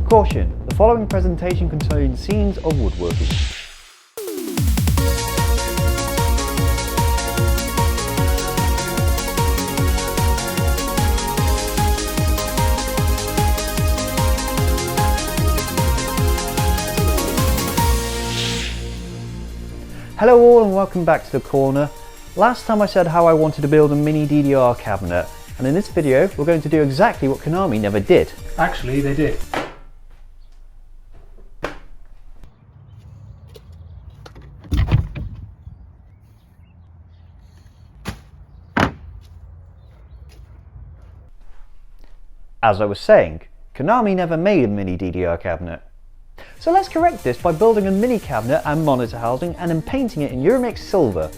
Caution, the following presentation contains scenes of woodworking. Hello all and welcome back to the corner. Last time I said how I wanted to build a mini DDR cabinet, and in this video we're going to do exactly what Konami never did. Actually, they did. As I was saying, Konami never made a mini DDR cabinet. So let's correct this by building a mini cabinet and monitor housing and then painting it in Euromix silver.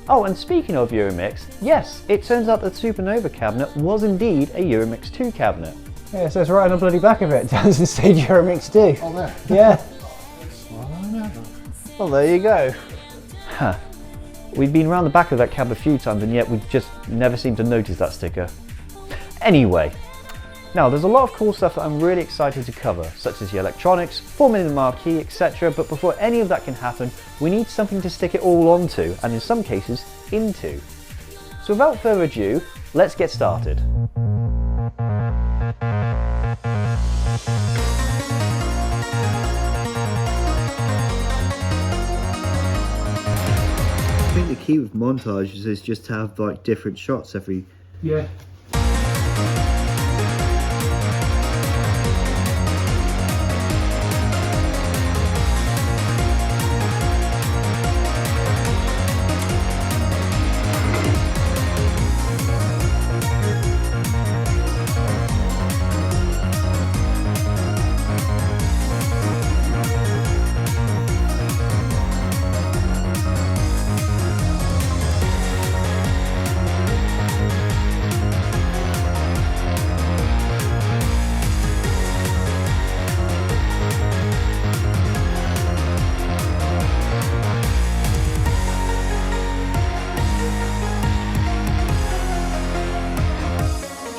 Oh, and speaking of Euromix, yes, it turns out the Supernova cabinet was indeed a Euromix 2 cabinet. Yeah, so it's right on the bloody back of it. It doesn't say Euromix 2. Oh, there. Yeah. Well, there you go. Huh. We've been around the back of that cab a few times and yet we just never seem to notice that sticker. Anyway, now there's a lot of cool stuff that I'm really excited to cover, such as the electronics, forming the marquee, etc. But before any of that can happen, we need something to stick it all onto, and in some cases, into. So without further ado, let's get started. I think the key with montages is just to have like different shots every... Yeah.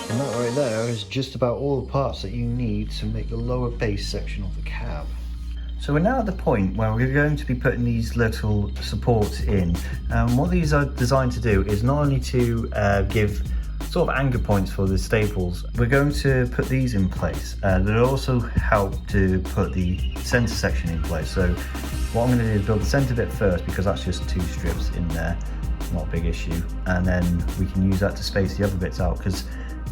And that right there is just about all the parts that you need to make the lower base section of the cab. So we're now at the point where we're going to be putting these little supports in. What these are designed to do is not only to give sort of anchor points for the staples, we're going to put these in place. They'll also help to put the center section in place. So what I'm going to do is build the center bit first, because that's just 2 strips in there, not a big issue. And then we can use that to space the other bits out, because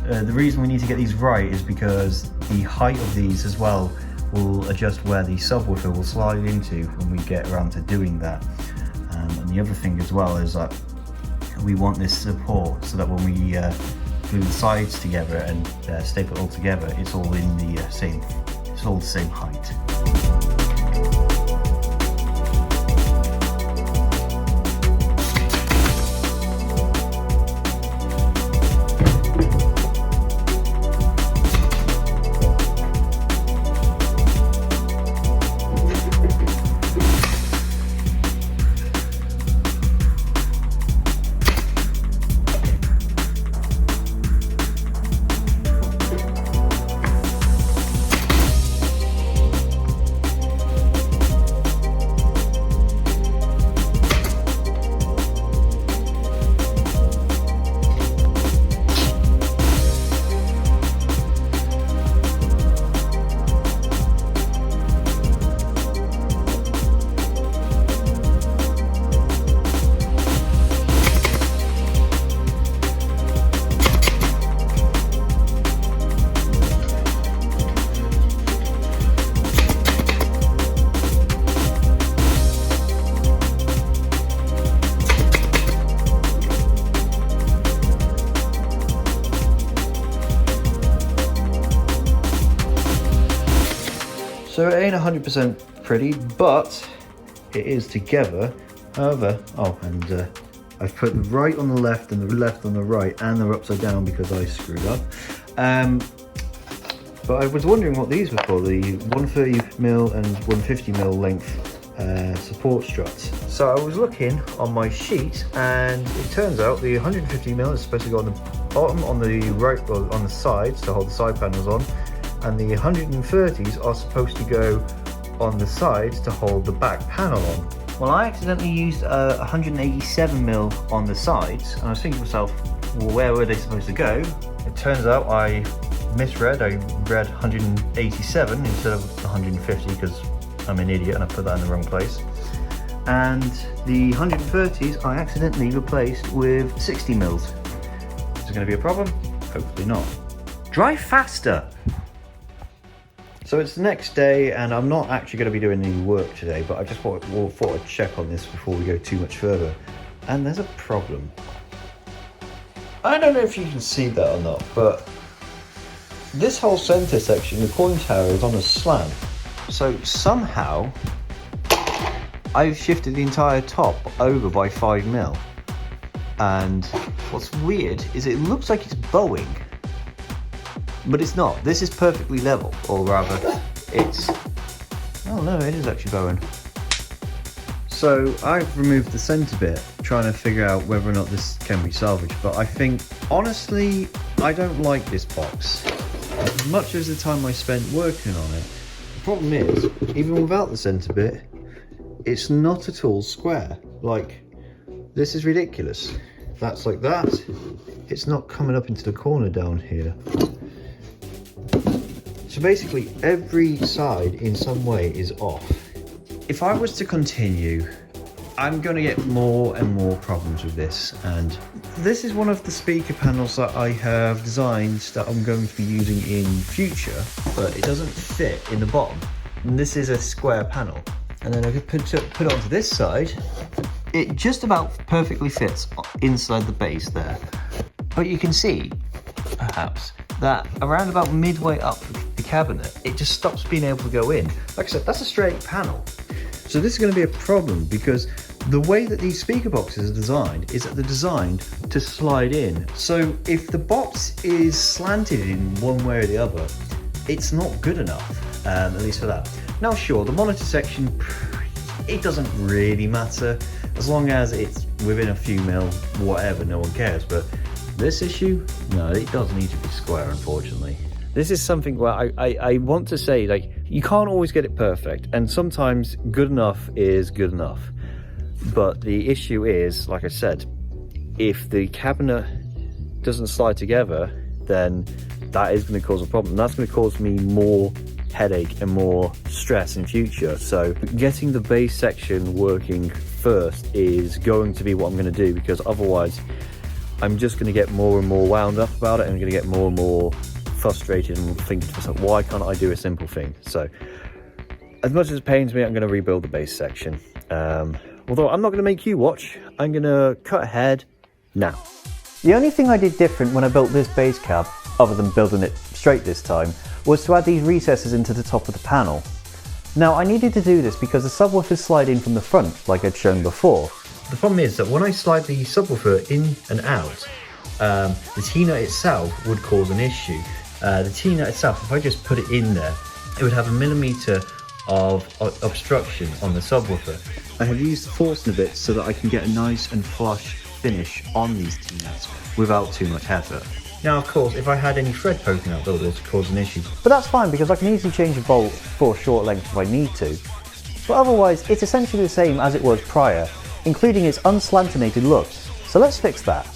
the reason we need to get these right is because the height of these as well will adjust where the subwoofer will slide into when we get around to doing that. And the other thing as well is that we want this support so that when we glue the sides together and staple it all together, it's all in the it's all the same height. So it ain't 100% pretty, but it is together. However, I've put the right on the left and the left on the right, and they're upside down because I screwed up. But I was wondering what these were for, the 130mm and 150mm length support struts. So I was looking on my sheet, and it turns out the 150mm is supposed to go on the bottom, on the right, or on the sides to hold the side panels on, and the 130s are supposed to go on the sides to hold the back panel on. Well, I accidentally used a 187mm on the sides, and I was thinking to myself, well, where were they supposed to go? It turns out I misread. I read 187 instead of 150 because I'm an idiot and I put that in the wrong place. And the 130s I accidentally replaced with 60mm. Is it going to be a problem? Hopefully not. Drive faster! So it's the next day and I'm not actually going to be doing any work today, but I just thought I'd check on this before we go too much further. And there's a problem. I don't know if you can see that or not, but this whole center section, the coin tower, is on a slant. So somehow I've shifted the entire top over by 5mm. And what's weird is it looks like it's bowing, but it's not. This is perfectly level, or rather it's, oh no, it is actually bowing. So I've removed the center bit, trying to figure out whether or not this can be salvaged, but I think, honestly, I don't like this box. As much as the time I spent working on it, the problem is, even without the center bit, it's not at all square. Like, this is ridiculous. That's like that. It's not coming up into the corner down here. So basically, every side in some way is off. If I was to continue, I'm going to get more and more problems with this, and this is one of the speaker panels that I have designed that I'm going to be using in future, but it doesn't fit in the bottom. And this is a square panel, and then I could put it onto this side. It just about perfectly fits inside the base there, but you can see, perhaps, that around about midway up the cabinet, it just stops being able to go in. Like I said, that's a straight panel. So this is going to be a problem because the way that these speaker boxes are designed is that they're designed to slide in. So if the box is slanted in one way or the other, it's not good enough, at least for that. Now sure, the monitor section, it doesn't really matter. As long as it's within a few mil, whatever, no one cares. But this issue, no, it does need to be square, unfortunately. This is something where I want to say, like, you can't always get it perfect, and sometimes good enough is good enough. But the issue is, like I said, if the cabinet doesn't slide together, then that is going to cause a problem. That's going to cause me more headache and more stress in future. So getting the base section working first is going to be what I'm going to do, because otherwise I'm just going to get more and more wound up about it, and I'm going to get more and more frustrated and thinking to myself, why can't I do a simple thing? So as much as it pains me, I'm going to rebuild the base section. Although I'm not going to make you watch, I'm going to cut ahead now. The only thing I did different when I built this base cab, other than building it straight this time, was to add these recesses into the top of the panel. Now I needed to do this because the subwoofers slide in from the front, like I'd shown before. The problem is that when I slide the subwoofer in and out, the T-nut itself would cause an issue. The T-nut itself, if I just put it in there, it would have 1 millimeter of obstruction on the subwoofer. I have used Forstner bits so that I can get a nice and flush finish on these T-nuts without too much effort. Now of course, if I had any thread poking out, that would also cause an issue. But that's fine, because I can easily change the bolt for a short length if I need to. But otherwise, it's essentially the same as it was prior, including its unslantinated look. So let's fix that.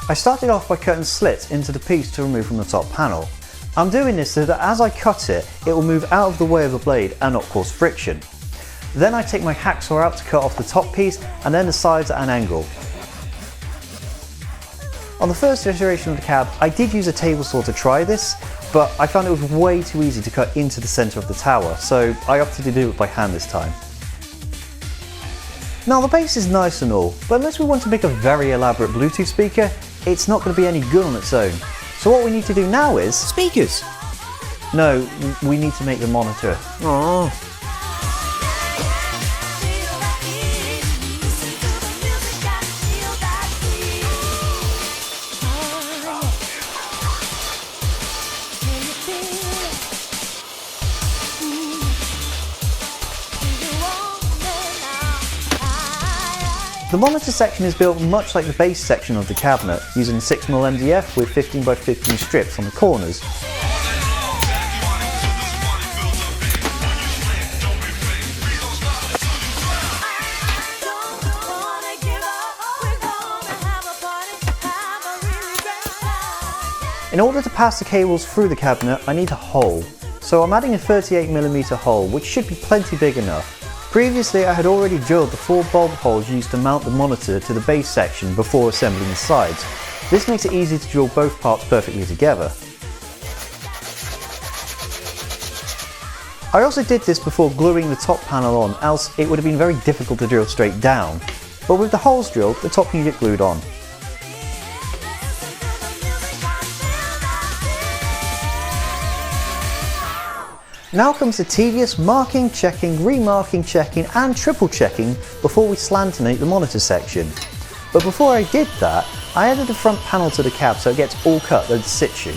I started off by cutting slits into the piece to remove from the top panel. I'm doing this so that as I cut it, it will move out of the way of the blade and not cause friction. Then I take my hacksaw out to cut off the top piece and then the sides at an angle. On the first iteration of the cab, I did use a table saw to try this, but I found it was way too easy to cut into the centre of the tower, so I opted to do it by hand this time. Now the bass is nice and all, but unless we want to make a very elaborate Bluetooth speaker, it's not going to be any good on its own. So what we need to do now is... Speakers! No, we need to make the monitor. Aww. The monitor section is built much like the base section of the cabinet, using 6mm MDF with 15x15 strips on the corners. In order to pass the cables through the cabinet, I need a hole. So I'm adding a 38mm hole, which should be plenty big enough. Previously I had already drilled the 4 bulb holes used to mount the monitor to the base section before assembling the sides. This makes it easy to drill both parts perfectly together. I also did this before gluing the top panel on, else it would have been very difficult to drill straight down. But with the holes drilled, the top can get glued on. Now comes the tedious marking, checking, remarking, checking and triple checking before we slantinate the monitor section. But before I did that, I added the front panel to the cab so it gets all cut in situ.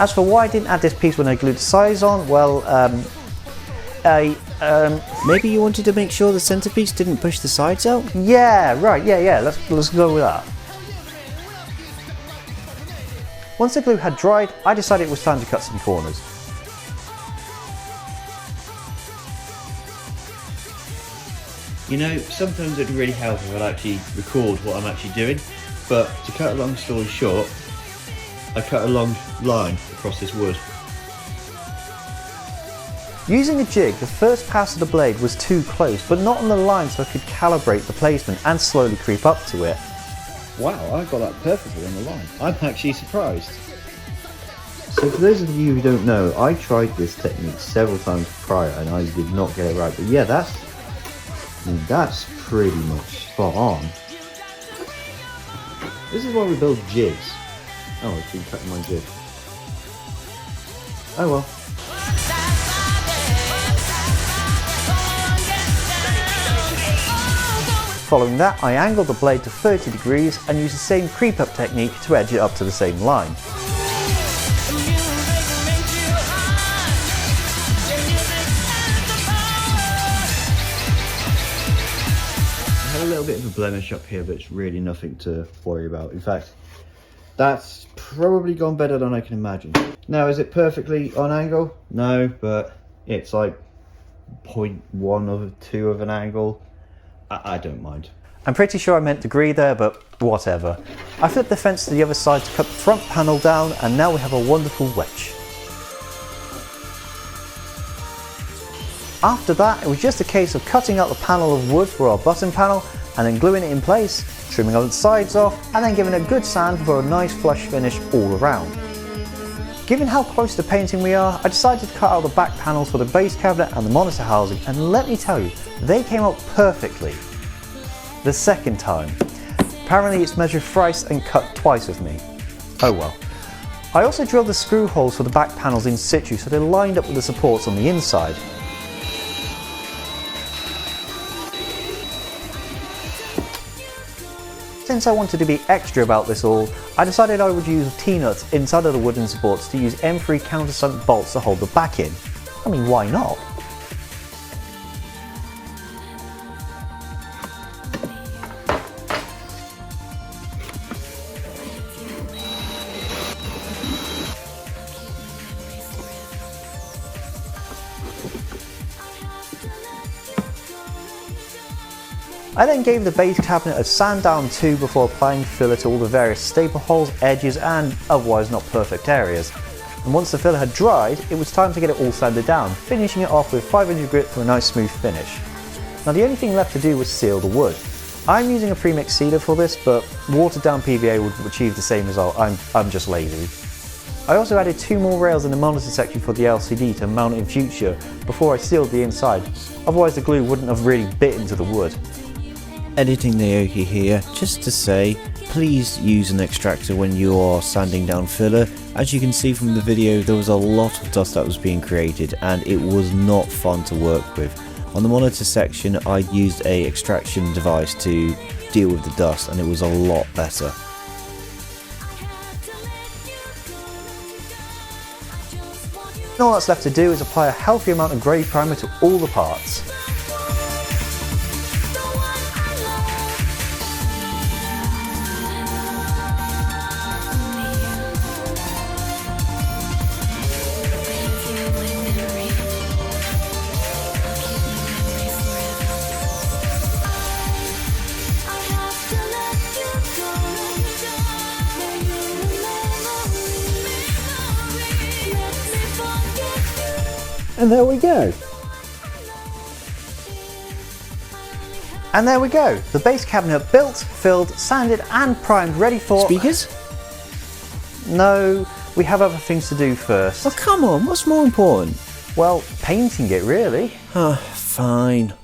As for why I didn't add this piece when I glued the sides on, well, maybe you wanted to make sure the centerpiece didn't push the sides out? Yeah, right, yeah, let's go with that. Once the glue had dried, I decided it was time to cut some corners. You know, sometimes it'd really help if I'd actually record what I'm actually doing, but to cut a long story short, I cut a long line across this wood. Using a jig, the first pass of the blade was too close, but not on the line so I could calibrate the placement and slowly creep up to it. Wow, I got that perfectly on the line. I'm actually surprised. So for those of you who don't know, I tried this technique several times prior and I did not get it right, but yeah, that's pretty much spot on. This is why we build jigs. Oh, I've been cutting my jig. Oh well. Following that, I angled the blade to 30 degrees and used the same creep up technique to edge it up to the same line. A little bit of a blemish up here, but it's really nothing to worry about. In fact, that's probably gone better than I can imagine. Now, is it perfectly on angle? No, but it's like 0.1 of 2 of an angle. I don't mind. I'm pretty sure I meant degree there, but whatever. I flipped the fence to the other side to cut the front panel down, and now we have a wonderful wedge. After that, it was just a case of cutting out the panel of wood for our button panel and then gluing it in place, trimming all the sides off, and then giving it a good sand for a nice flush finish all around. Given how close to painting we are, I decided to cut out the back panels for the base cabinet and the monitor housing, and let me tell you, they came out perfectly. The second time. Apparently it's measured thrice and cut twice with me. Oh well. I also drilled the screw holes for the back panels in situ so they're lined up with the supports on the inside. Since I wanted to be extra about this all, I decided I would use T-nuts inside of the wooden supports to use M3 countersunk bolts to hold the back in. I mean, why not? I then gave the base cabinet a sand down too before applying filler to all the various staple holes, edges and otherwise not perfect areas. And once the filler had dried, it was time to get it all sanded down, finishing it off with 500 grit for a nice smooth finish. Now the only thing left to do was seal the wood. I'm using a pre-mixed sealer for this, but watered down PVA would achieve the same result. I'm just lazy. I also added 2 more rails in the monitor section for the LCD to mount in future before I sealed the inside, otherwise the glue wouldn't have really bit into the wood. Editing Naoki here, just to say, please use an extractor when you are sanding down filler. As you can see from the video, there was a lot of dust that was being created and it was not fun to work with. On the monitor section, I used a extraction device to deal with the dust and it was a lot better. And all that's left to do is apply a healthy amount of grey primer to all the parts. And there we go. And there we go, the bass cabinet built, filled, sanded and primed, ready for... Speakers? No, we have other things to do first. Oh, come on, what's more important? Well, painting it really. Ah, fine.